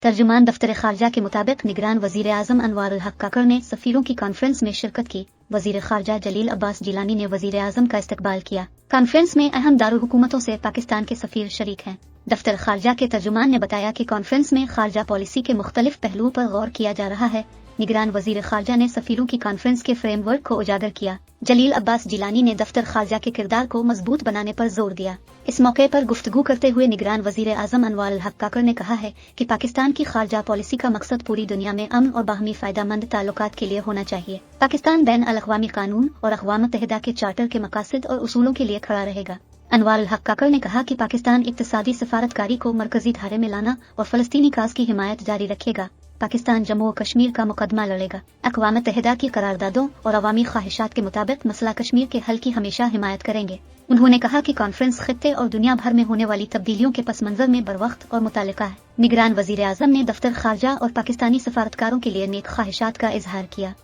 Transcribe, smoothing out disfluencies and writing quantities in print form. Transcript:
तर्जुमान दफ्तर खारजा के मुताबिक निगरान वजीर आजम अनवारुल हक काकड़ ने सफीरों की कॉन्फ्रेंस में शिरकत की। वजीर खारजा जलील अब्बास जिलानी ने वजीर आजम का इस्तकबाल किया। कॉन्फ्रेंस में अहम दारुल हुकूमतों से पाकिस्तान के सफीर शरीक हैं। दफ्तर खारजा के तर्जुमान ने बताया कि कॉन्फ्रेंस में खारजा पॉलिसी के मुख्तलिफ पहलुओं पर गौर किया जा रहा है। निगरान वजीर खारजा ने सफीरों की कॉन्फ्रेंस के फ्रेमवर्क को उजागर किया। जलील अब्बास जिलानी ने दफ्तर खारजा के किरदार को मजबूत बनाने पर जोर दिया। इस मौके पर गुफ्तगू करते हुए निगरान वजीर आजम अनवारुल हक काकड़ ने कहा है कि पाकिस्तान की खारजा पॉलिसी का मकसद पूरी दुनिया में अमन और बाहमी फायदामंद ताल्लुकात के लिए होना चाहिए। पाकिस्तान बैन अल अक़वामी कानून और अक़वाम मुत्तहिदा के चार्टर के मकासद और उसूलों के लिए खड़ा रहेगा। अनवारुल हक काकड़ ने कहा कि पाकिस्तान इक्तिसादी सफारतकारी को मरकजी धारे में लाना और फलस्तीनी काज की हिमायत जारी रखेगा। पाकिस्तान जम्मू और कश्मीर का मुकदमा लड़ेगा। अक़वाम मुत्तहिदा की करारदादों और अवामी ख्वाहिशात के मुताबिक मसला कश्मीर के हल की हमेशा हिमायत करेंगे। उन्होंने कहा कि कॉन्फ्रेंस खित्ते और दुनिया भर में होने वाली तब्दीलियों के पस मंजर में बरवक्त और मुतल्लिका है। निगरान वजीर आजम ने दफ्तर खारजा और पाकिस्तानी सफारतकारों के लिए नेक ख्वाहिशात का इजहार किया।